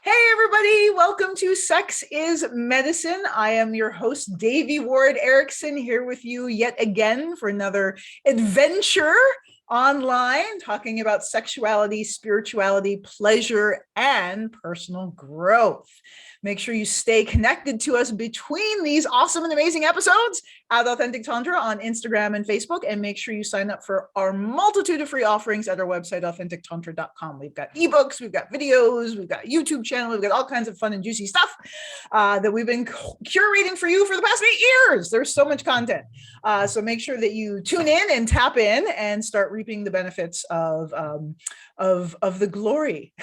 Hey, everybody. Welcome to Sex is Medicine. I am your host, Devi Erickson, here with you yet again for another adventure online, talking about sexuality, spirituality, pleasure, and personal growth. Make sure you stay connected to us between these awesome and amazing episodes at Authentic Tantra on Instagram and Facebook, and make sure you sign up for our multitude of free offerings at our website, authentictantra.com. We've got ebooks, we've got videos, we've got YouTube channel, we've got all kinds of fun and juicy stuff that we've been curating for you for the past 8 years. There's so much content. So make sure that you tune in and tap in and start reaping the benefits of the glory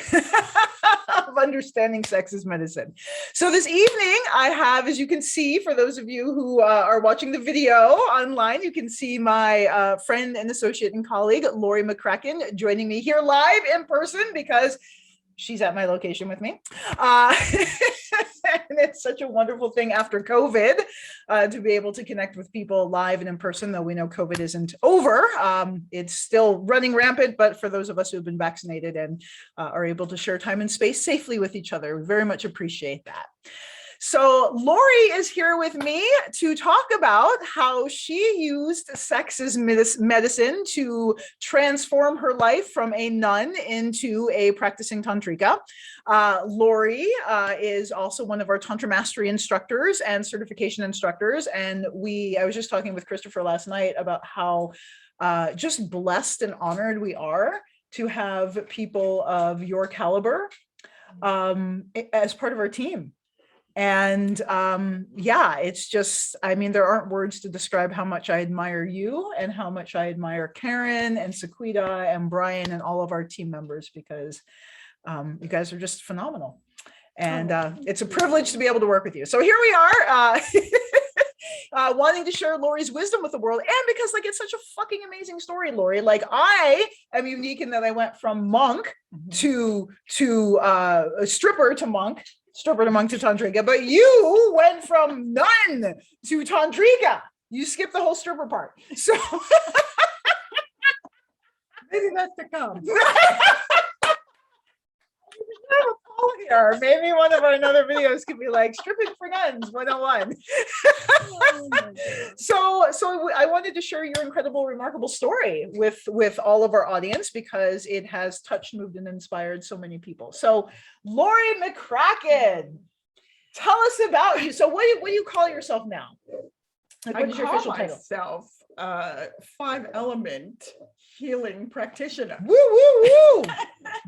of understanding sex as medicine. So this evening I have, as you can see, for those of you who are watching the video online, you can see my friend and associate and colleague, Lori McCracken, joining me here live in person because she's at my location with me. And it's such a wonderful thing after COVID to be able to connect with people live and in person, though we know COVID isn't over. It's still running rampant, but for those of us who have been vaccinated and are able to share time and space safely with each other, we very much appreciate that. So Lori is here with me to talk about how she used sex as medicine to transform her life from a nun into a practicing Tantrika. Lori is also one of our Tantra Mastery instructors and certification instructors. And I was just talking with Christopher last night about how just blessed and honored we are to have people of your caliber as part of our team. And yeah, it's just, I mean, there aren't words to describe how much I admire you and how much I admire Karen and Sequita and Brian and all of our team members, because you guys are just phenomenal. And it's a privilege to be able to work with you. So here we are. Wanting to share Lori's wisdom with the world, and because like it's such a fucking amazing story, Lori. Like I am unique in that I went from monk to a stripper to monk to Tantrika, but you went from nun to Tantrika. You skipped the whole stripper part. So maybe that's to come. Here, maybe one of our another videos could be like stripping for nuns 101. So I wanted to share your incredible, remarkable story with all of our audience because it has touched, moved, and inspired so many people. So Lori McCracken, tell us about you. So what do you call yourself now? Like, what is your official title? Myself 5-element healing practitioner. Woo, woo, woo.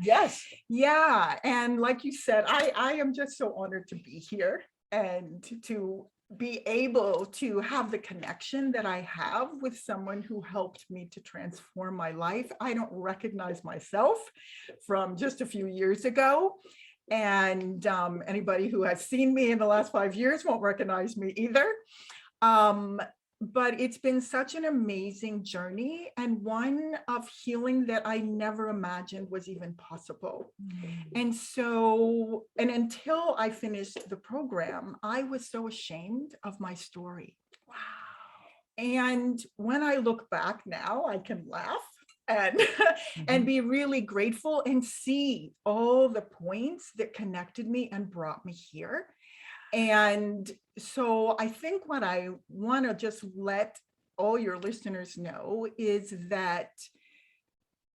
Yes. Yeah. And like you said, I am just so honored to be here and to be able to have the connection that I have with someone who helped me to transform my life. I don't recognize myself from just a few years ago. And anybody who has seen me in the last 5 years won't recognize me either. But it's been such an amazing journey and one of healing that I never imagined was even possible. And so, and until I finished the program, I was so ashamed of my story. Wow. And when I look back now, I can laugh and and be really grateful and see all the points that connected me and brought me here. And so I think what I want to just let all your listeners know is that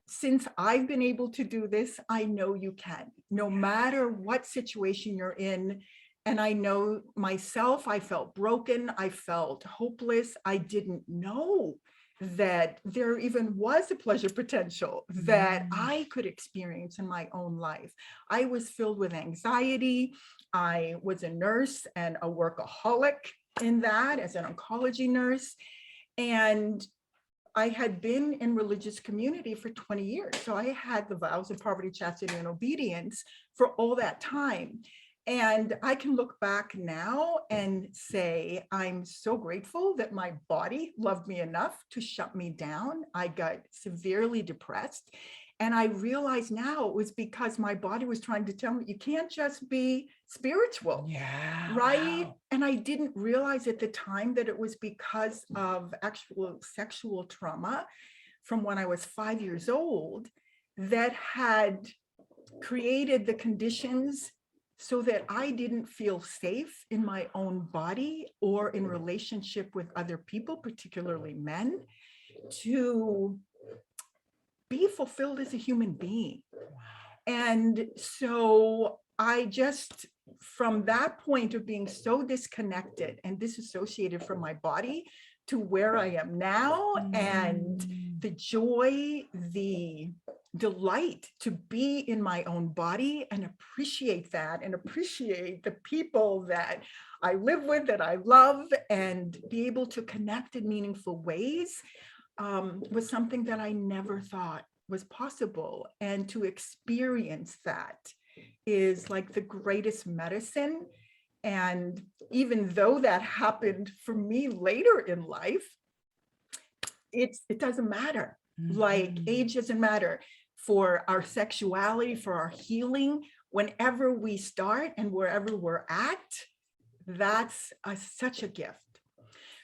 since I've been able to do this, I know you can, no matter what situation you're in. And I know myself, I felt broken, I felt hopeless, I didn't know that there even was a pleasure potential that I could experience in my own life. I was filled with anxiety. I was a nurse and a workaholic in that as an oncology nurse. And I had been in religious community for 20 years. So I had the vows of poverty, chastity, and obedience for all that time. And I can look back now and say, I'm so grateful that my body loved me enough to shut me down. I got severely depressed. And I realize now it was because my body was trying to tell me, you can't just be spiritual. Yeah. Right. Wow. And I didn't realize at the time that it was because of actual sexual trauma from when I was 5 years old that had created the conditions so that I didn't feel safe in my own body or in relationship with other people, particularly men, to be fulfilled as a human being. And so I just, from that point of being so disconnected and disassociated from my body to where I am now, and the joy, the delight to be in my own body and appreciate that, and appreciate the people that I live with, that I love, and be able to connect in meaningful ways, was something that I never thought was possible. And to experience that is like the greatest medicine. And even though that happened for me later in life, it doesn't matter. Like age doesn't matter for our sexuality, for our healing. Whenever we start and wherever we're at, that's such a gift.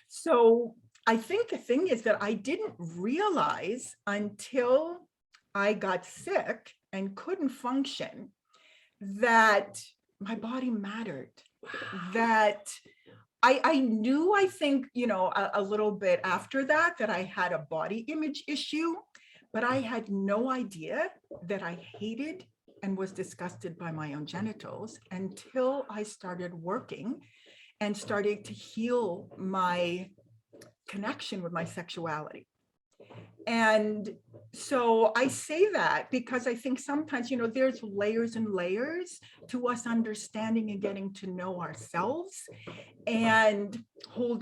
So I think the thing is that I didn't realize until I got sick and couldn't function that my body mattered. That I knew, I think, you know, a little bit after that I had a body image issue, but I had no idea that I hated and was disgusted by my own genitals until I started working and started to heal my connection with my sexuality. And so I say that because I think sometimes, you know, there's layers and layers to us understanding and getting to know ourselves, and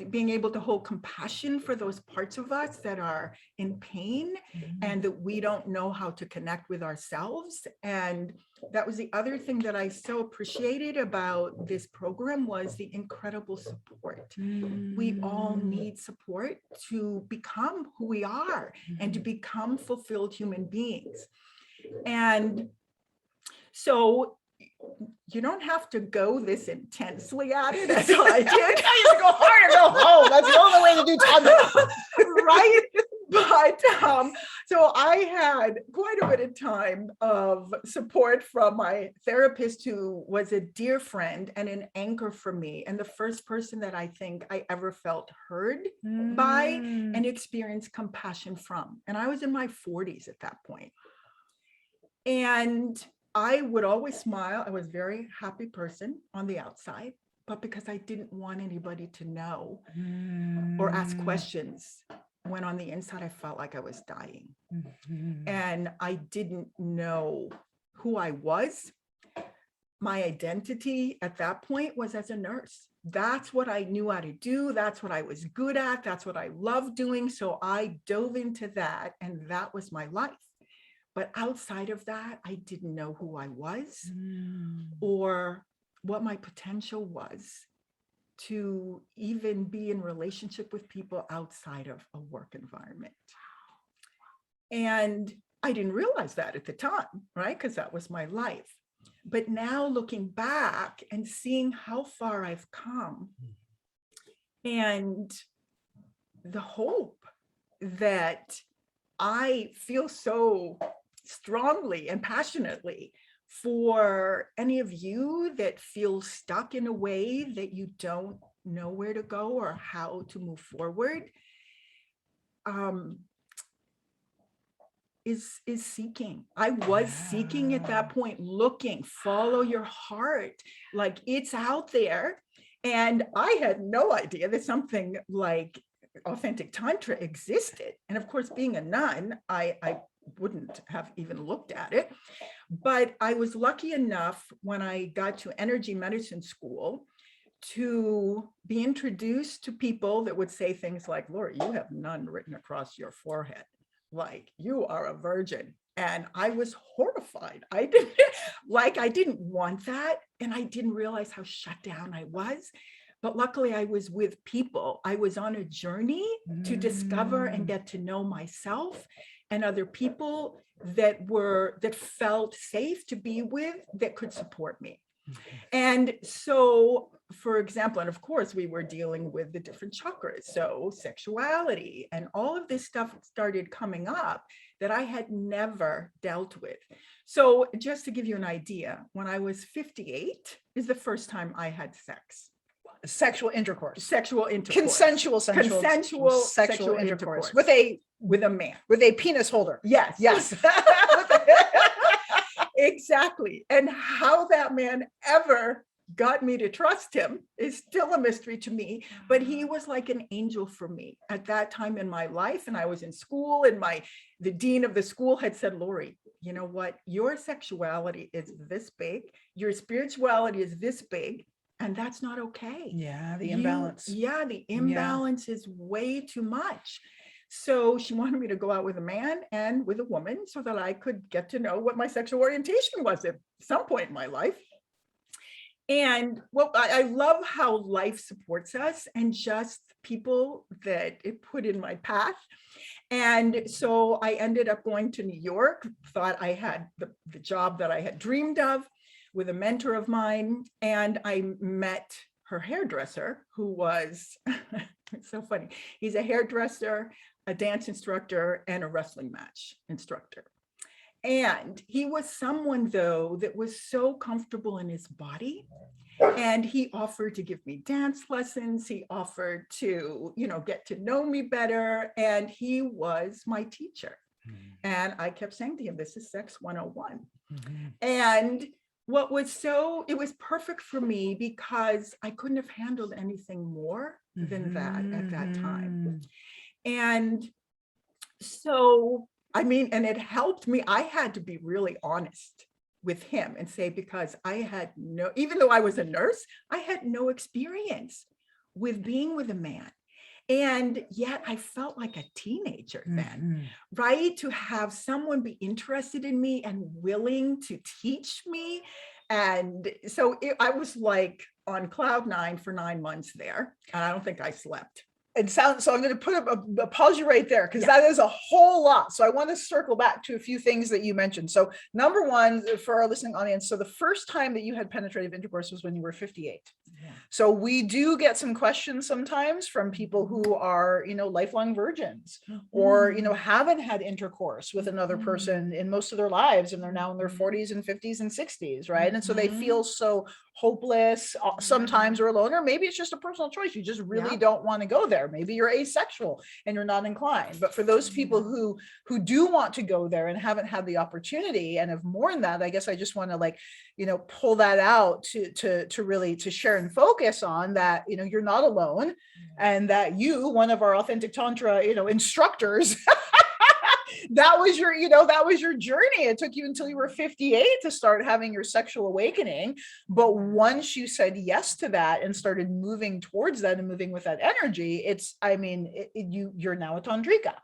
being able to hold compassion for those parts of us that are in pain and that we don't know how to connect with ourselves. And that was the other thing that I so appreciated about this program, was the incredible support. We all need support to become who we are and to become fulfilled human beings. And so you don't have to go this intensely at it as I did. I used to go hard or go home. That's the only way to do Tantra. Right? But so I had quite a bit of time of support from my therapist, who was a dear friend and an anchor for me, and the first person that I think I ever felt heard by and experienced compassion from. And I was in my 40s at that point. And I would always smile. I was a very happy person on the outside, but because I didn't want anybody to know or ask questions, when on the inside I felt like I was dying. And I didn't know who I was. My identity at that point was as a nurse. That's what I knew how to do. That's what I was good at. That's what I loved doing. So I dove into that, and that was my life. But outside of that, I didn't know who I was or what my potential was to even be in relationship with people outside of a work environment. And I didn't realize that at the time, right? Because that was my life. But now looking back and seeing how far I've come, and the hope that I feel so strongly and passionately for any of you that feel stuck in a way that you don't know where to go or how to move forward, is seeking. I was seeking at that point, looking, follow your heart, like it's out there. And I had no idea that something like authentic Tantra existed. And of course, being a nun, I wouldn't have even looked at it. But I was lucky enough when I got to energy medicine school to be introduced to people that would say things like, Lori, you have none written across your forehead. Like, you are a virgin. And I was horrified. I didn't want that. And I didn't realize how shut down I was. But luckily I was with people. I was on a journey to discover and get to know myself and other people that felt safe to be with, that could support me. And so, for example, and of course, we were dealing with the different chakras. So, sexuality and all of this stuff started coming up that I had never dealt with. So, just to give you an idea, when I was 58 is the first time I had sex. Sexual intercourse. Sexual intercourse. Consensual sexual intercourse with a man. with a penis holder. Yes. Yes. Exactly. And how that man ever got me to trust him is still a mystery to me, but he was like an angel for me at that time in my life. And I was in school, and the dean of the school had said, Lori, you know what? Your sexuality is this big, your spirituality is this big, and that's not okay. Yeah, the imbalance. The imbalance is way too much. So she wanted me to go out with a man and with a woman so that I could get to know what my sexual orientation was at some point in my life. And well, I love how life supports us and just people that it put in my path. And so I ended up going to New York, thought I had the job that I had dreamed of with a mentor of mine. And I met her hairdresser, who was it's so funny. He's a hairdresser, a dance instructor, and a wrestling match instructor. And he was someone, though, that was so comfortable in his body. And he offered to give me dance lessons. He offered to, get to know me better. And he was my teacher. And I kept saying to him, this is Sex 101. And it was perfect for me because I couldn't have handled anything more than that at that time. And so, and it helped me. I had to be really honest with him and say, because even though I was a nurse, I had no experience with being with a man. And yet I felt like a teenager then, right? To have someone be interested in me and willing to teach me. And so I was like on cloud 9 for 9 months there. And I don't think I slept. So I'm going to put a pause you right there, because that is a whole lot. So I want to circle back to a few things that you mentioned. So number one, for our listening audience, so the first time that you had penetrative intercourse was when you were 58. Yeah. So we do get some questions sometimes from people who are, lifelong virgins, or, haven't had intercourse with another person in most of their lives, and they're now in their 40s and 50s and 60s, right? And so they feel so hopeless sometimes, or alone, or maybe it's just a personal choice. You just really don't want to go there. Maybe you're asexual and you're not inclined. But for those people who do want to go there and haven't had the opportunity and have mourned that, I guess I just want to pull that out to really share and focus on that, you're not alone, and that one of our authentic Tantra, instructors, that was your journey. It took you until you were 58 to start having your sexual awakening. But once you said yes to that and started moving towards that and moving with that energy, you're now a Tantrika.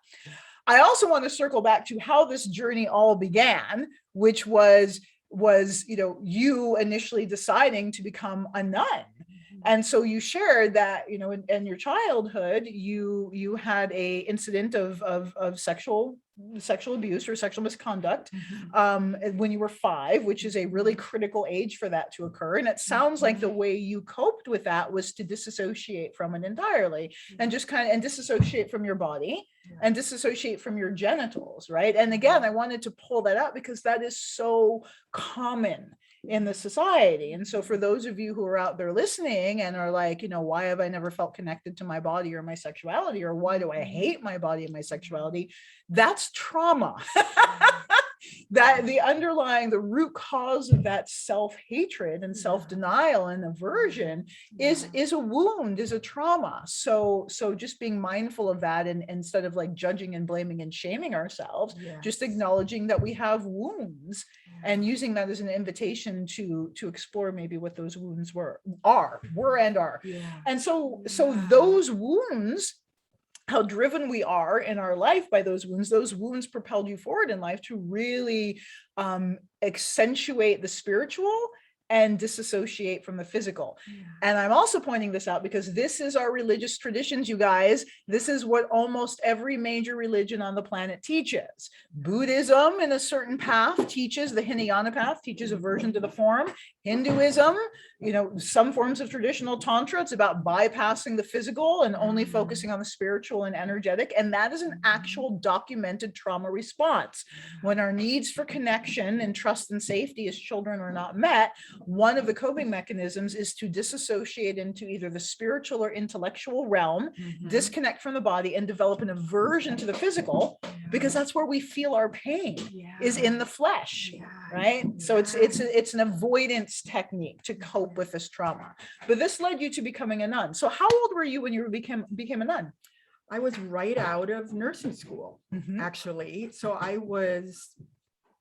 I also want to circle back to how this journey all began, which was you initially deciding to become a nun. And so you shared that, in your childhood, you had a incident of sexual abuse or sexual misconduct when you were 5, which is a really critical age for that to occur. And it sounds like the way you coped with that was to disassociate from it entirely, and just and disassociate from your body and disassociate from your genitals, right? And again, I wanted to pull that up because that is so common in the society. And so for those of you who are out there listening and are like, why have I never felt connected to my body or my sexuality, or why do I hate my body and my sexuality? That's trauma. That the root cause of that self-hatred and self-denial and aversion is a wound, is a trauma. So just being mindful of that, and instead of judging and blaming and shaming ourselves, just acknowledging that we have wounds and using that as an invitation to explore maybe what those wounds were. And so those wounds, how driven we are in our life by those wounds propelled you forward in life to really accentuate the spiritual and disassociate from the physical. And I'm also pointing this out because this is our religious traditions, you guys. This is what almost every major religion on the planet teaches. Buddhism, in a certain path, teaches the Hinayana path, teaches aversion to the form. Hinduism, some forms of traditional Tantra, it's about bypassing the physical and only focusing on the spiritual and energetic. And that is an actual documented trauma response. When our needs for connection and trust and safety as children are not met, one of the coping mechanisms is to disassociate into either the spiritual or intellectual realm, disconnect from the body, and develop an aversion to the physical, because that's where we feel our pain is in the flesh, right? So it's an avoidance technique to cope with this trauma. But this led you to becoming a nun. So how old were you when you became a nun? I was right out of nursing school, actually. So I was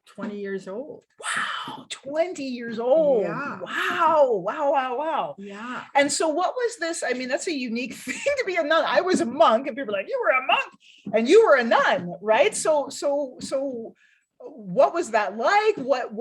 20 years old. Wow, 20 years old. Yeah. Wow. Yeah. And so what was this? I mean, that's a unique thing to be a nun. I was a monk, and people were like, you were a monk and you were a nun, right? So what was that like? Why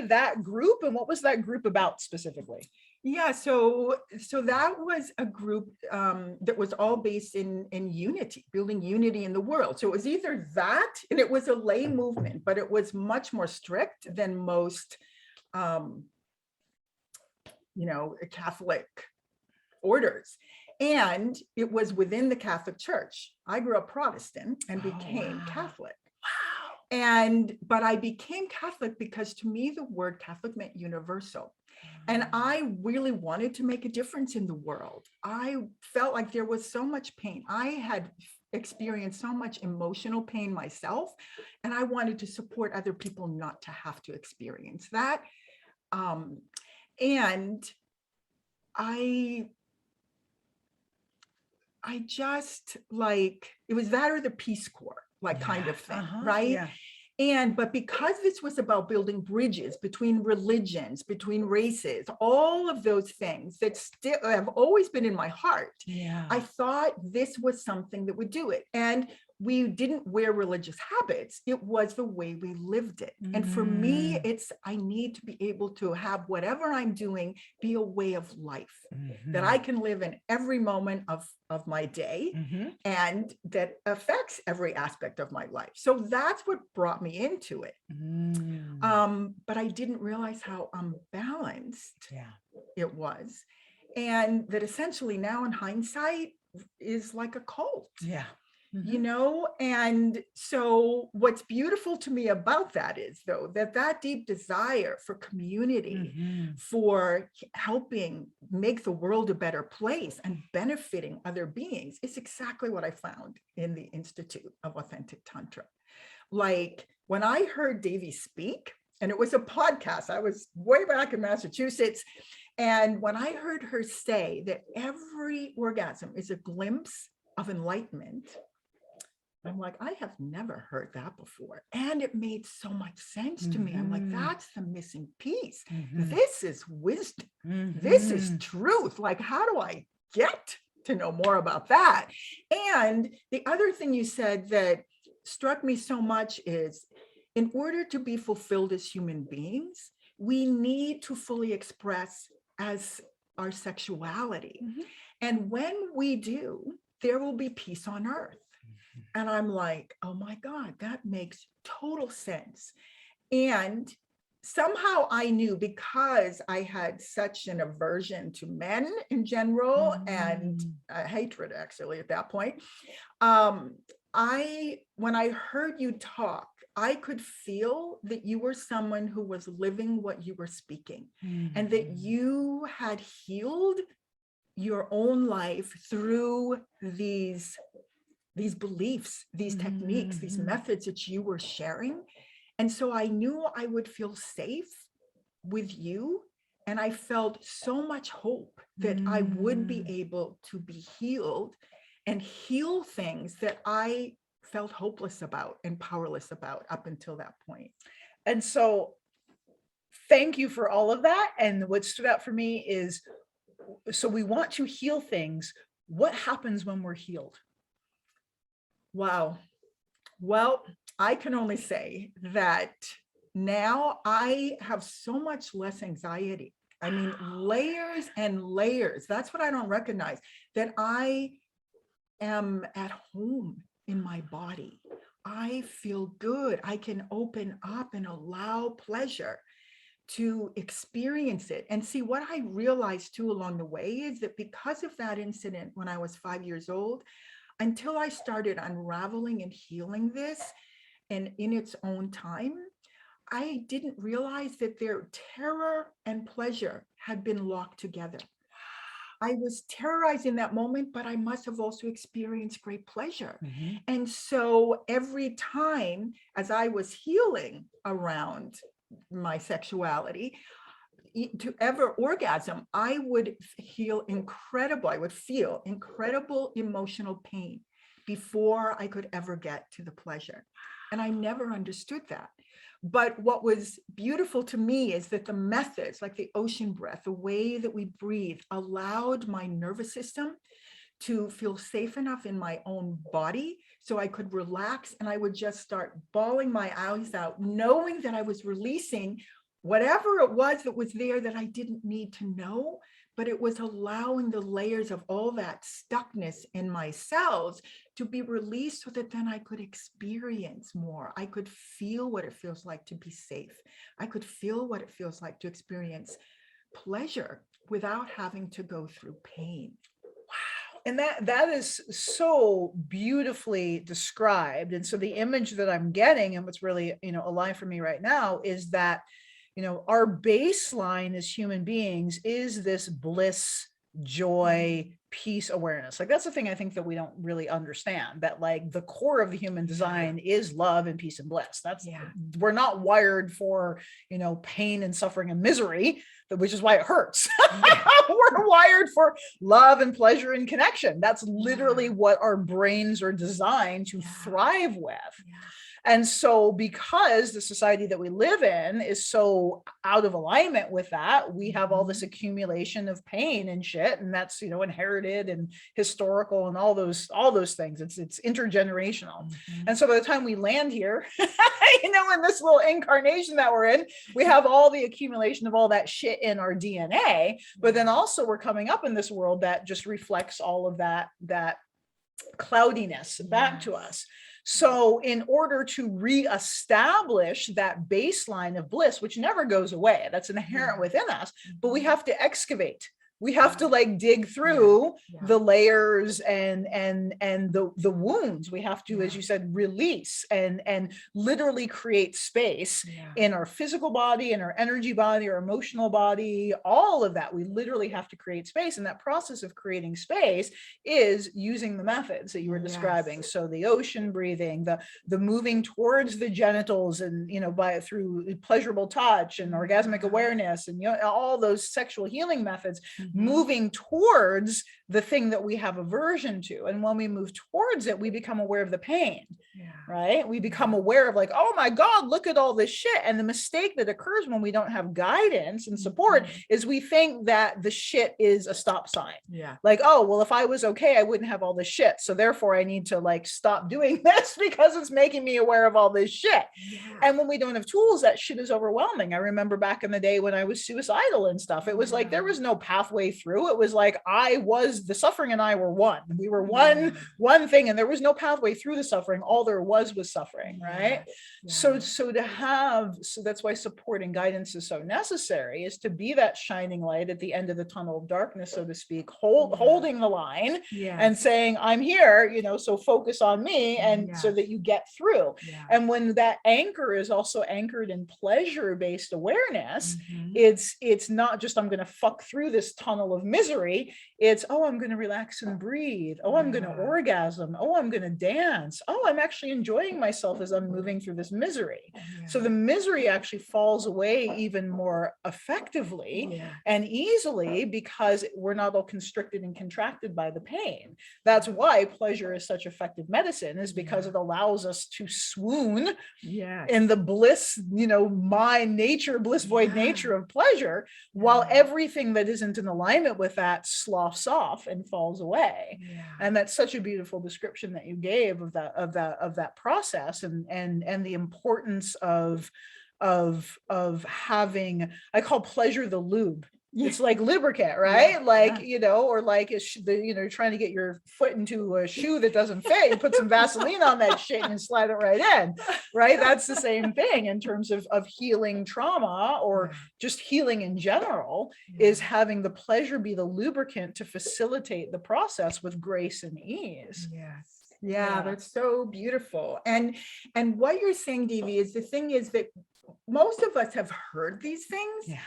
that group, and what was that group about specifically? Yeah, so that was a group that was all based in unity, building unity in the world. So it was either that, and it was a lay movement, but it was much more strict than most, Catholic orders. And it was within the Catholic Church. I grew up Protestant and became Catholic. But I became Catholic because to me, the word Catholic meant universal. And I really wanted to make a difference in the world. I felt like there was so much pain. I had experienced so much emotional pain myself, and I wanted to support other people not to have to experience that. And I just like, it was that or the Peace Corps, kind of thing, right? Yeah. But because this was about building bridges between religions, between races, all of those things that still have always been in my heart, I thought this was something that would do it. And we didn't wear religious habits. It was the way we lived it. And for me, I need to be able to have whatever I'm doing be a way of life that I can live in every moment of my day and that affects every aspect of my life. So that's what brought me into it. But I didn't realize how unbalanced it was. And that essentially now in hindsight is like a cult. And so what's beautiful to me about that is, though, that deep desire for community, for helping make the world a better place and benefiting other beings is exactly what I found in the Institute of Authentic Tantra. Like when I heard Devi speak, and it was a podcast, I was way back in Massachusetts. And when I heard her say that every orgasm is a glimpse of enlightenment, I'm like, I have never heard that before. And it made so much sense to me. I'm like, that's the missing piece. This is wisdom. This is truth. Like, how do I get to know more about that? And the other thing you said that struck me so much is, in order to be fulfilled as human beings, we need to fully express as our sexuality. And when we do, there will be peace on earth. And I'm like, oh my God, that makes total sense. And somehow I knew, because I had such an aversion to men in general and hatred actually at that point. When I heard you talk, I could feel that you were someone who was living what you were speaking, and that you had healed your own life through these beliefs, these techniques, these methods that you were sharing. And so I knew I would feel safe with you. And I felt so much hope that I would be able to be healed and heal things that I felt hopeless about and powerless about up until that point. And so thank you for all of that. And what stood out for me is, so we want to heal things. What happens when we're healed? Wow. Well, I can only say that now I have so much less anxiety. I mean, layers and layers. That's what I don't recognize, that I am at home in my body. I feel good. I can open up and allow pleasure to experience it. And see, what I realized too along the way is that because of that incident when I was 5 years old, until I started unraveling and healing this and in its own time, I didn't realize that their terror and pleasure had been locked together. I was terrorized in that moment, but I must have also experienced great pleasure. Mhm. And so every time as I was healing around my sexuality, to ever orgasm, I would feel incredible emotional pain before I could ever get to the pleasure. And I never understood that. But what was beautiful to me is that the methods, like the ocean breath, the way that we breathe, allowed my nervous system to feel safe enough in my own body so I could relax, and I would just start bawling my eyes out, knowing that I was releasing whatever it was that was there that I didn't need to know, but it was allowing the layers of all that stuckness in my cells to be released so that then I could experience more. I could feel what it feels like to be safe. I could feel what it feels like to experience pleasure without having to go through pain. And that is so beautifully described. And so the image that I'm getting, and what's really, alive for me right now, is that, our baseline as human beings is this bliss, joy, peace awareness. Like, that's the thing I think that we don't really understand, that like the core of the human design is love and peace and bliss. We're not wired for, pain and suffering and misery, which is why it hurts. We're wired for love and pleasure and connection. That's literally what our brains are designed to thrive with. And so because the society that we live in is so out of alignment with that, we have all this accumulation of pain and shit. And that's, inherited and historical and all those things. It's intergenerational. And so by the time we land here, in this little incarnation that we're in, we have all the accumulation of all that shit in our DNA. But then also we're coming up in this world that just reflects all of that cloudiness back to us. So in order to reestablish that baseline of bliss, which never goes away, that's inherent within us, but we have to excavate. We have to like dig through the layers and the wounds. We have to, as you said, release and literally create space in our physical body, in our energy body, our emotional body, all of that. We literally have to create space. And that process of creating space is using the methods that you were describing. So the ocean breathing, the moving towards the genitals and, through pleasurable touch and orgasmic awareness and, all those sexual healing methods, moving towards the thing that we have aversion to. And when we move towards it, we become aware of the pain, right? We become aware of like, oh my God, look at all this shit. And the mistake that occurs when we don't have guidance and support is we think that the shit is a stop sign. Like, oh, well, if I was okay, I wouldn't have all this shit. So therefore I need to like stop doing this because it's making me aware of all this shit. And when we don't have tools, that shit is overwhelming. I remember back in the day when I was suicidal and stuff, it was like, there was no pathway through. It was like, the suffering and I were one. We were one thing, and there was no pathway through the suffering. All there was suffering, right? So that's why support and guidance is so necessary, is to be that shining light at the end of the tunnel of darkness, so to speak, holding the line and saying, I'm here, so focus on me, and so that you get through. And when that anchor is also anchored in pleasure-based awareness, it's not just, I'm going to fuck through this tunnel of misery. It's, oh, I'm going to relax and breathe. Oh, I'm going to orgasm. Oh, I'm going to dance. Oh, I'm actually enjoying myself as I'm moving through this misery. So the misery actually falls away even more effectively and easily because we're not all constricted and contracted by the pain. That's why pleasure is such effective medicine, is because it allows us to swoon in the bliss, mind nature, bliss void nature of pleasure, while everything that isn't in alignment with that sloughs off and falls away. And that's such a beautiful description that you gave of that process and the importance of of having, I call pleasure the lube. Yeah. It's like lubricant, right? Yeah, Like, yeah. or like trying to get your foot into a shoe that doesn't fit. You put some Vaseline on that shit and slide it right in, right? That's the same thing in terms of healing trauma or Yeah. just healing in general, Yeah. is having the pleasure be the lubricant to facilitate the process with grace and ease. Yes. Yeah. Yeah, that's so beautiful. And what you're saying, Devi, is the thing is that most of us have heard these things, Yeah.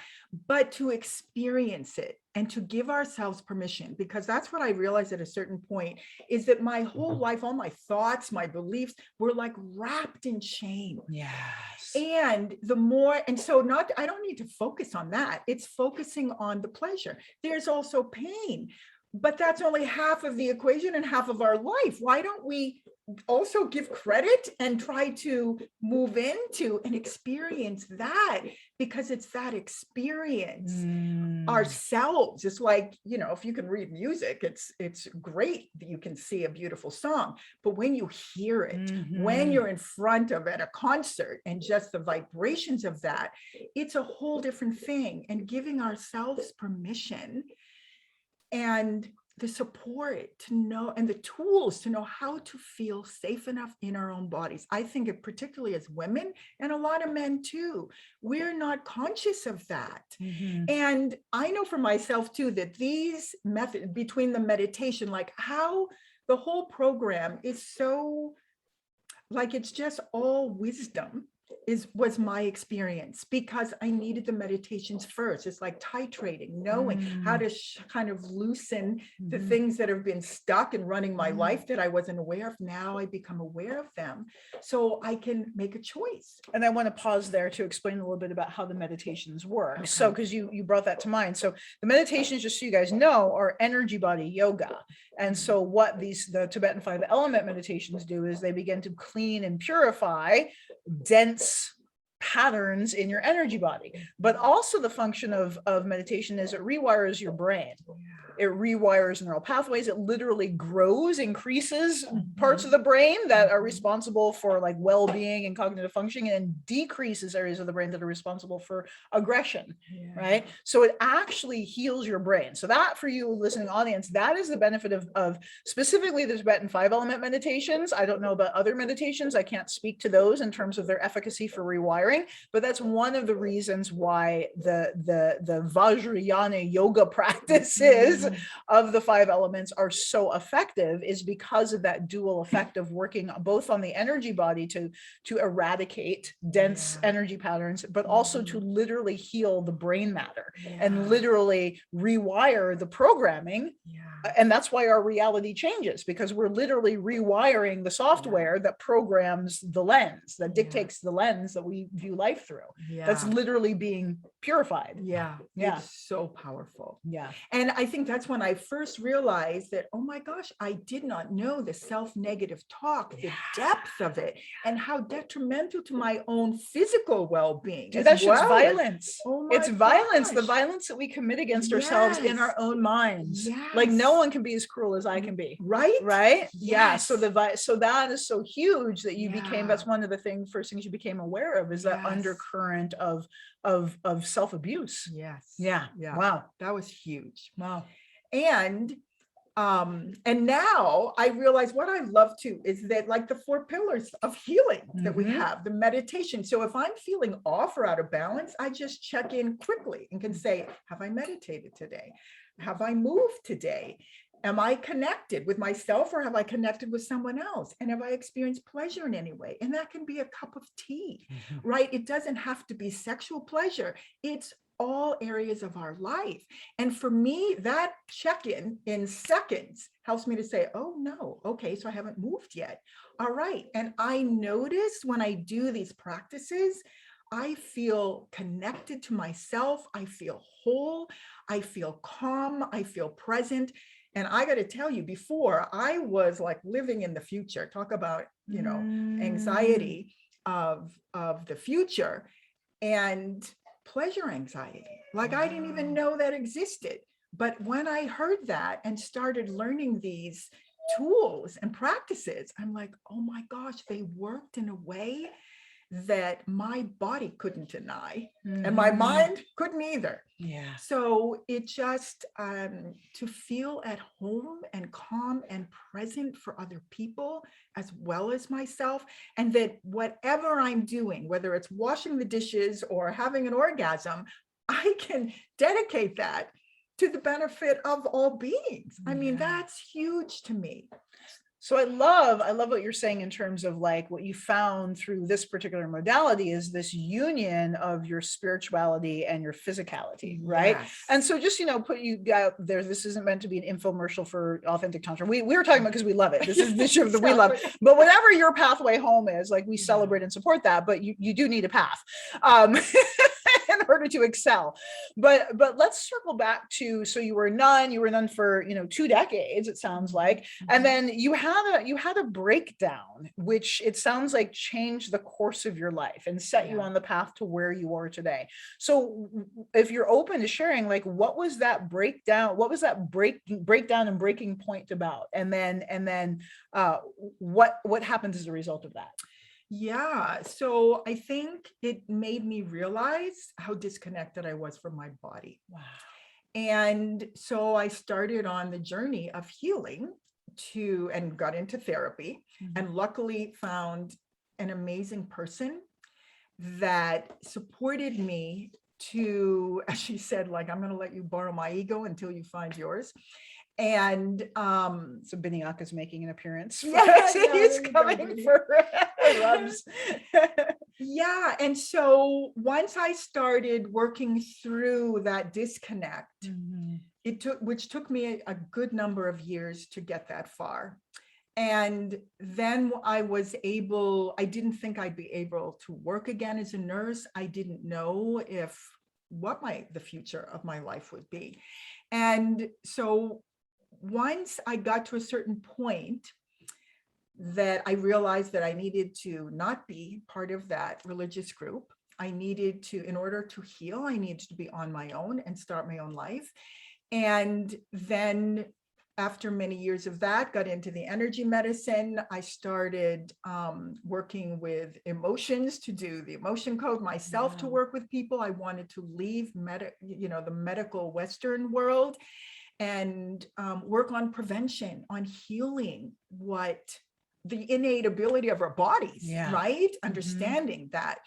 but to experience it and to give ourselves permission, because that's what I realized at a certain point, is that my whole life, all my thoughts, my beliefs were like wrapped in shame. Yes. And the more, and so I don't need to focus on that. It's focusing on the pleasure. There's also pain, but that's only half of the equation and half of our life. Why don't we also give credit and try to move into and experience that? Because it's that experience ourselves. It's like, if you can read music, it's great that you can see a beautiful song, but when you hear it, when you're in front of at a concert and just the vibrations of that, it's a whole different thing. And giving ourselves permission and the support to know, and the tools to know how to feel safe enough in our own bodies. I think it, particularly as women, and a lot of men too, we're not conscious of that. And I know for myself too, that these methods, between the meditation, like how the whole program is so, like, it's just all wisdom, was my experience, because I needed the meditations first. It's like titrating, knowing how to kind of loosen the things that have been stuck and running my life that I wasn't aware of. Now I become aware of them so I can make a choice. And I want to pause there to explain a little bit about how the meditations work. Okay. So, because you brought that to mind. So the meditations, just so you guys know, are energy body yoga. And so what the Tibetan 5 element meditations do is they begin to clean and purify dense patterns in your energy body. But also the function of meditation is it rewires your brain. It rewires neural pathways. It literally grows, increases parts of the brain that are responsible for like well-being and cognitive functioning, and decreases areas of the brain that are responsible for aggression, right? So it actually heals your brain. So that, for you listening audience, that is the benefit of specifically the Tibetan 5 element meditations. I don't know about other meditations. I can't speak to those in terms of their efficacy for rewiring, but that's one of the reasons why the Vajrayana yoga practices of the 5 elements are so effective, is because of that dual effect of working both on the energy body to eradicate dense energy patterns, but also to literally heal the brain matter and literally rewire the programming. And that's why our reality changes, because we're literally rewiring the software that programs the lens, that dictates the lens that we view life through. That's literally being purified. It's so powerful. Yeah. And I think that's when I first realized that, oh my gosh, I did not know the self-negative talk, the depth of it, and how detrimental to my own physical well-being. That's just violence. It's violence, the gosh. violence that we commit against ourselves in our own minds. Like no one can be as cruel as I can be. Right? Yeah. So that is so huge that you became, that's one of the first things you became aware of, is that undercurrent of self-abuse. Yeah. Wow. That was huge. Wow. And now I realize what I love too is that, like, the 4 pillars of healing that we have, the meditation. So if I'm feeling off or out of balance, I just check in quickly and can say, have I meditated today? Have I moved today? Am I connected with myself, or have I connected with someone else? And have I experienced pleasure in any way? And that can be a cup of tea, right? It doesn't have to be sexual pleasure. It's all areas of our life. And for me, that check-in in seconds helps me to say, oh no, okay, so I haven't moved yet. All right. And I notice when I do these practices, I feel connected to myself. I feel whole. I feel calm. I feel present. And I got to tell you, before, I was like living in the future. Talk about, anxiety of the future and pleasure anxiety. Like I didn't even know that existed. But when I heard that and started learning these tools and practices, I'm like, oh my gosh, they worked in a way that my body couldn't deny and my mind couldn't either. Yeah. So it just to feel at home and calm and present for other people as well as myself, and that whatever I'm doing, whether it's washing the dishes or having an orgasm, I can dedicate that to the benefit of all beings. I mean, that's huge to me. So I love what you're saying in terms of like what you found through this particular modality is this union of your spirituality and your physicality, right? Yes. And so just, put you out there, this isn't meant to be an infomercial for authentic Tantra. We were talking about because we love it. This is the show that we love. But whatever your pathway home is, like we celebrate and support that, but you do need a path. In order to excel. But let's circle back to, so you were a nun for 2 decades, it sounds like, and then you had a breakdown, which it sounds like changed the course of your life and set you on the path to where you are today. So if you're open to sharing, like, what was that breakdown? What was that breakdown and breaking point about? And then what happens as a result of that? Yeah, so I think it made me realize how disconnected I was from my body. Wow. And so I started on the journey of healing and got into therapy, and luckily found an amazing person that supported me to, as she said, like, I'm going to let you borrow my ego until you find yours. And so Biniaka's making an appearance. He's coming for rubs. Yeah. And so once I started working through that disconnect, which took me a good number of years to get that far. And then I didn't think I'd be able to work again as a nurse. I didn't know what the future of my life would be. And so once I got to a certain point that I realized that I needed to not be part of that religious group, in order to heal, I needed to be on my own and start my own life. And then after many years of that, got into the energy medicine. I started working with emotions, to do the emotion code myself, to work with people. I wanted to leave the medical Western world and work on prevention, on healing the innate ability of our bodies, right? Understanding that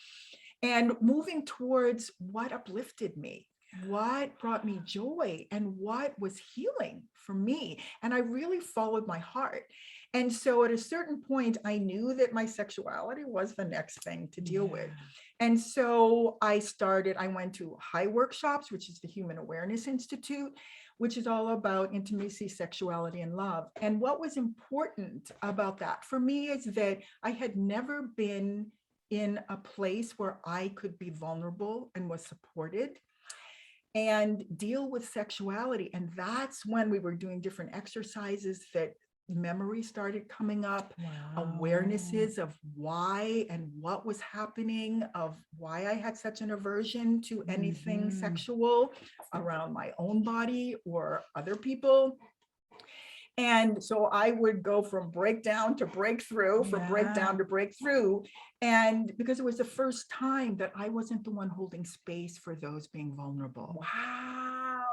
and moving towards what uplifted me, what brought me joy, and what was healing for me. And I really followed my heart. And so at a certain point, I knew that my sexuality was the next thing to deal with. And so I went to HIGH workshops, which is the Human Awareness Institute, which is all about intimacy, sexuality, and love. And what was important about that for me is that I had never been in a place where I could be vulnerable and was supported and deal with sexuality. And that's when we were doing different exercises that memory started coming up, awarenesses of why and what was happening, of why I had such an aversion to anything sexual around my own body or other people. And so I would go from breakdown to breakthrough, from breakdown to breakthrough. And because it was the first time that I wasn't the one holding space for those being vulnerable. Wow.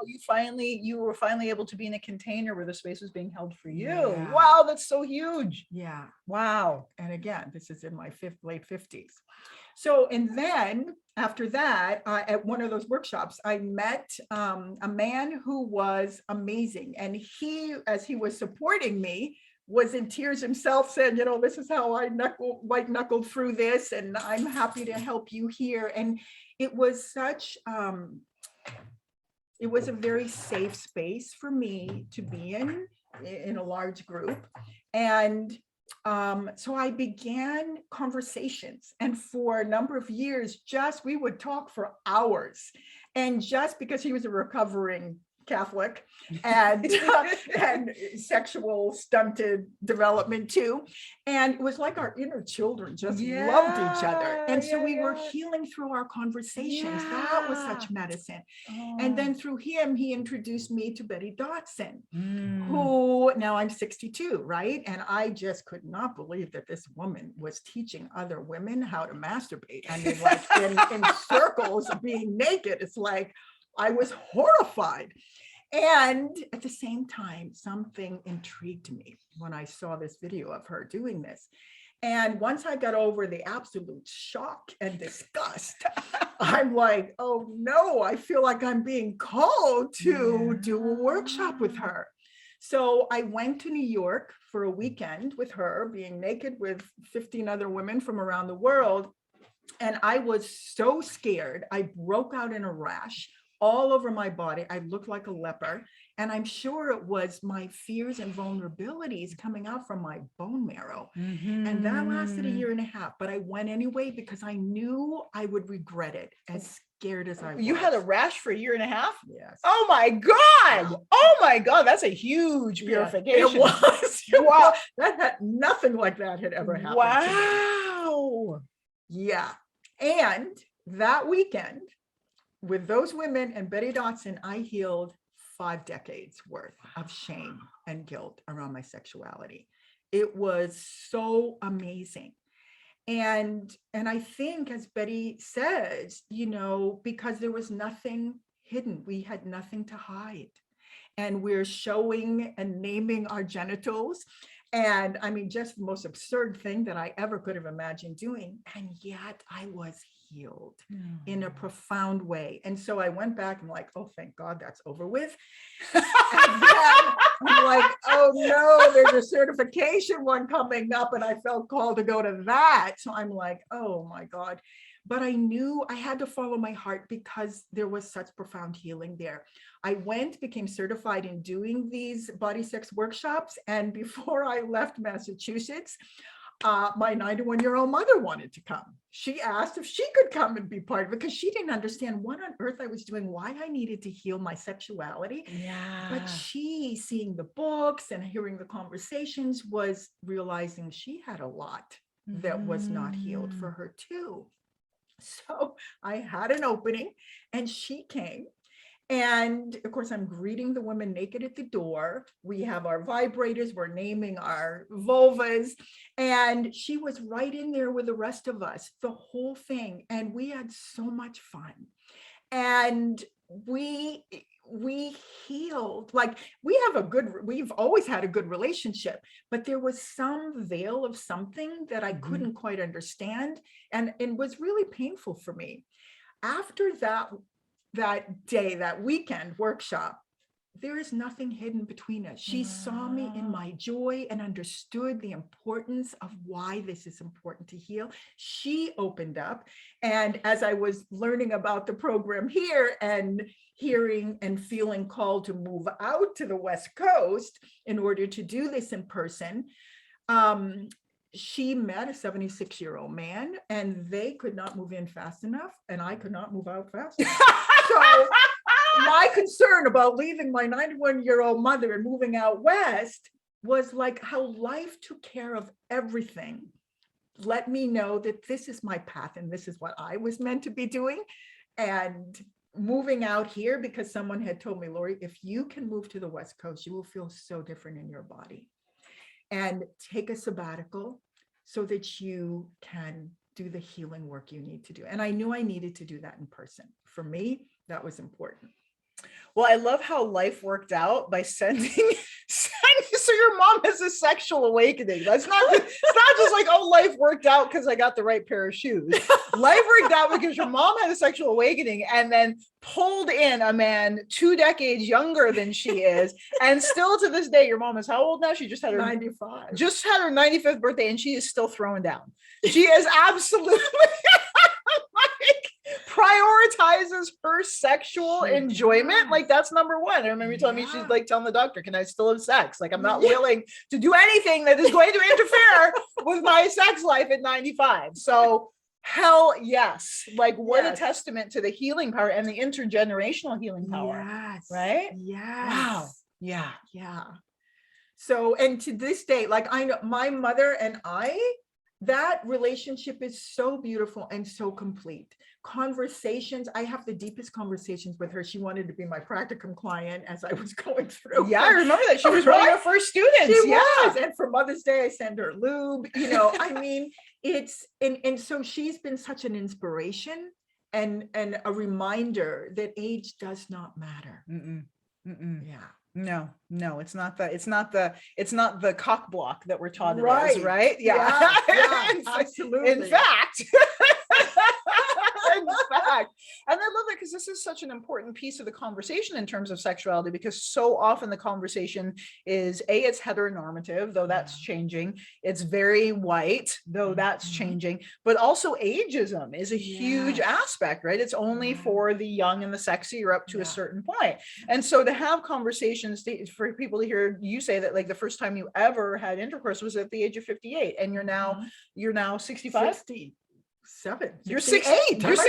You were finally able to be in a container where the space was being held for you. Wow. That's so huge. Yeah. Wow. And again, this is in my late 50s. So, and then after that, at one of those workshops, I met a man who was amazing. And he, as he was supporting me, was in tears himself, said, this is how I white knuckled through this, and I'm happy to help you here. And it was it was a very safe space for me to be in a large group. And so I began conversations, and for a number of years, we would talk for hours. And just because he was a recovering Catholic and sexual stunted development too. And it was like our inner children just loved each other. And so we were healing through our conversations. That was such medicine. And then through him, he introduced me to Betty Dodson, who now I'm 62, right? And I just could not believe that this woman was teaching other women how to masturbate. I mean, like in circles being naked. It's like, I was horrified. And at the same time, something intrigued me when I saw this video of her doing this. And once I got over the absolute shock and disgust, I'm like, oh no, I feel like I'm being called to do a workshop with her. So I went to New York for a weekend with her, being naked with 15 other women from around the world. And I was so scared. I broke out in a rash all over my body. I looked like a leper. And I'm sure it was my fears and vulnerabilities coming out from my bone marrow. And that lasted a year and a half. But I went anyway because I knew I would regret it, as scared as I was. You had a rash for a year and a half? Yes. Oh my God. Oh my God. That's a huge purification. It was. Wow. That had nothing like that had ever happened. Wow. Yeah. And that weekend, with those women and Betty Dodson, I healed 5 decades worth of shame and guilt around my sexuality. It was so amazing. And I think, as Betty says, you know, because there was nothing hidden, we had nothing to hide. And we're showing and naming our genitals. And I mean, just the most absurd thing that I ever could have imagined doing. And yet I was healed in a profound way. And so I went back and like, oh, thank God that's over with. And then I'm like, oh no, there's a certification one coming up. And I felt called to go to that. So I'm like, oh my God. But I knew I had to follow my heart because there was such profound healing there. I went, became certified in doing these body sex workshops. And before I left Massachusetts, my 91-year-old mother wanted to come. She asked if she could come and be part of it because she didn't understand what on earth I was doing, why I needed to heal my sexuality. But she, seeing the books and hearing the conversations, was realizing she had a lot that was not healed for her too. So I had an opening and she came. And of course, I'm greeting the women naked at the door. We have our vibrators, we're naming our vulvas. And she was right in there with the rest of us, the whole thing. And we had so much fun. And we healed. Like we've always had a good relationship, but there was some veil of something that I couldn't quite understand. And it was really painful for me. After that day, that weekend workshop, there is nothing hidden between us. She saw me in my joy and understood the importance of why this is important to heal. She opened up. And as I was learning about the program here and hearing and feeling called to move out to the West Coast in order to do this in person, she met a 76-year-old man and they could not move in fast enough and I could not move out fast enough. So my concern about leaving my 91-year-old mother and moving out west was like how life took care of everything. Let me know that this is my path and this is what I was meant to be doing. And moving out here, because someone had told me, Lori, if you can move to the West Coast, you will feel so different in your body. And take a sabbatical so that you can do the healing work you need to do. And I knew I needed to do that in person. For me, that was important. Well, I love how life worked out by sending so your mom has a sexual awakening. It's not just like, oh, life worked out because I got the right pair of shoes. Life worked out because your mom had a sexual awakening and then pulled in a man 2 decades younger than she is. And still to this day, your mom is how old now? She just had her 95. Just had her 95th birthday and she is still throwing down. She is absolutely prioritizes her sexual enjoyment. Like that's number one. I remember you telling me she's like telling the doctor, can I still have sex? Like I'm not willing to do anything that is going to interfere with my sex life at 95. So Hell yes. Like what a Yes. testament to the healing power and the intergenerational healing power. Yes. Right? Yes. Wow. Yeah. Yeah. So, and to this day, like I know my mother and that relationship is so beautiful and so complete. Conversations, I have the deepest conversations with her. She wanted to be my practicum client as I was going through. Yeah, I remember that. She was one of your first students. She Yeah. was. And for Mother's Day, I send her lube. You know, I mean, it's and so she's been such an inspiration and a reminder that age does not matter. Mm-mm. Mm-mm. Yeah. No, it's not the cock block that we're taught it Right. is, right? Yeah, absolutely. In fact, in fact, and I love that because this is such an important piece of the conversation in terms of sexuality, because so often the conversation is it's heteronormative, though that's changing. It's very white, though that's changing, but also ageism is a huge aspect, right? It's only for the young and the sexy or up to a certain point. And so to have conversations for people to hear you say that, like the first time you ever had intercourse was at the age of 58, and you're now 65. 67. You're 68. 68. You're 68.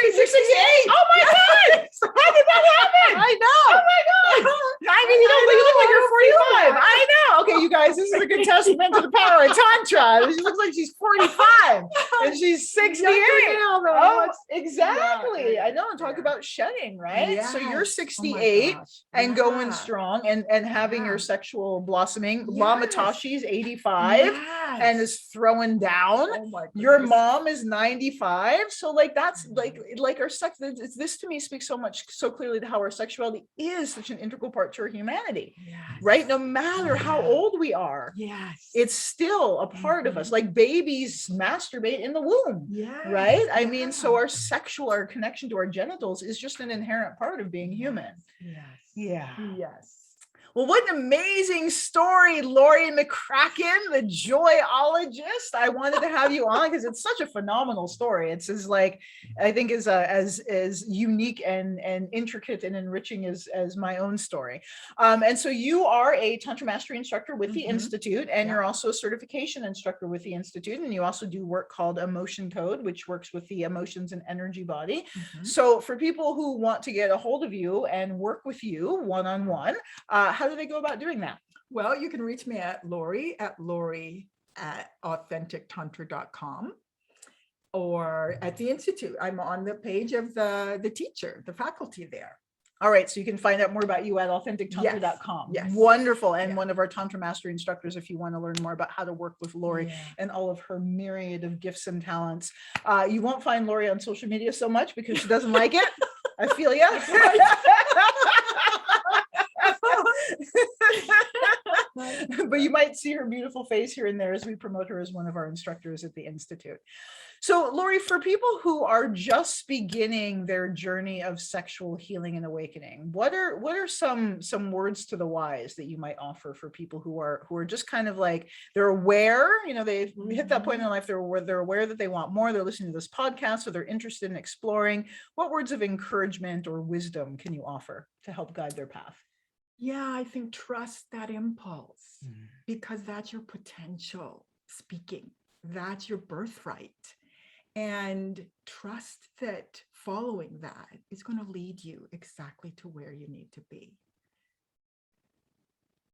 Oh my God. How did that happen? I know. Oh my God. I mean, you look like you're 45. I know. Okay, you guys, this is a good testament to the power of Tantra. She looks like she's 45 and she's 68. Oh, exactly. Yeah. I know. And talk about shedding, right? Yes. So you're Oh 68 and going strong and having your Yeah. sexual blossoming. Yes. Lamatashi's 85 and is throwing down. Oh my Your goodness. mom is 95. So like that's like our sex. This to me speaks so clearly to how our sexuality is such an integral part to our humanity, right? No matter how old we are, it's still a part of us. Like babies masturbate in the womb, right? I mean, so our connection to our genitals is just an inherent part of being human. Yes. Well, what an amazing story, Lori McCracken, the joyologist. I wanted to have you on because it's such a phenomenal story. It's as like, I think is as unique and intricate and enriching as my own story. And so you are a Tantra Mastery instructor with the Institute, and you're also a certification instructor with the Institute. And you also do work called Emotion Code, which works with the emotions and energy body. So for people who want to get a hold of you and work with you one-on-one, how do they go about doing that? Well, you can reach me at Lori at authentictantra.com or at the Institute. I'm on the page of the teacher, the faculty there. All right. So you can find out more about you at authentictantra.com. Yes. Wonderful. And one of our Tantra Mastery instructors, if you want to learn more about how to work with Lori and all of her myriad of gifts and talents. You won't find Lori on social media so much because she doesn't like it. I feel ya. But you might see her beautiful face here and there as we promote her as one of our instructors at the Institute. So Lori, for people who are just beginning their journey of sexual healing and awakening, what are some words to the wise that you might offer for people who are just kind of like, they're aware, they've hit that point in life, they're aware that they want more, they're listening to this podcast, so they're interested in exploring. What words of encouragement or wisdom can you offer to help guide their path? Yeah, I think trust that impulse because that's your potential speaking. That's your birthright. And trust that following that is going to lead you exactly to where you need to be.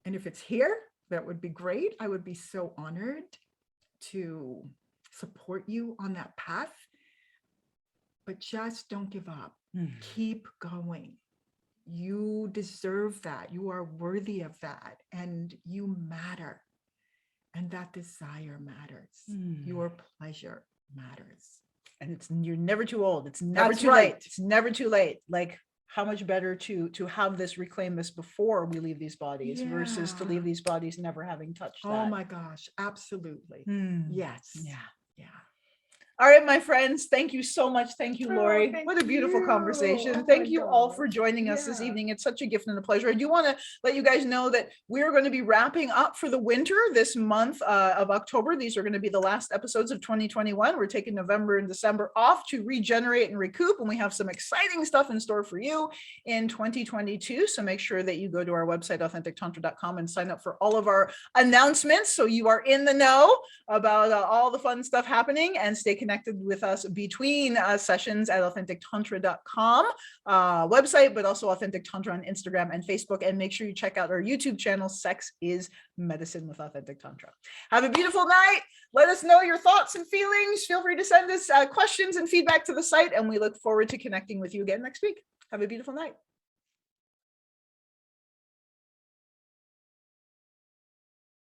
And if it's here, that would be great. I would be so honored to support you on that path. But just don't give up. Keep going. You deserve that. You are worthy of that. And you matter. And that desire matters. Your pleasure matters. And you're never too old. It's never too late. It's never too late. Like, how much better to have this, reclaim this before we leave these bodies versus to leave these bodies never having touched that. Oh my gosh, absolutely. Yes. Yeah. All right, my friends, thank you so much. Thank you, Lori. What a beautiful conversation. Thank you all for joining us this evening. It's such a gift and a pleasure. I do want to let you guys know that we're going to be wrapping up for the winter this month of October. These are going to be the last episodes of 2021. We're taking November and December off to regenerate and recoup, and we have some exciting stuff in store for you in 2022. So make sure that you go to our website, authentictantra.com, and sign up for all of our announcements so you are in the know about all the fun stuff happening, and stay connected connected with us between sessions at authentictantra.com website, but also Authentic Tantra on Instagram and Facebook. And make sure you check out our YouTube channel, Sex is Medicine with Authentic Tantra. Have a beautiful night. Let us know your thoughts and feelings. Feel free to send us questions and feedback to the site, and we look forward to connecting with you again next week. Have a beautiful night.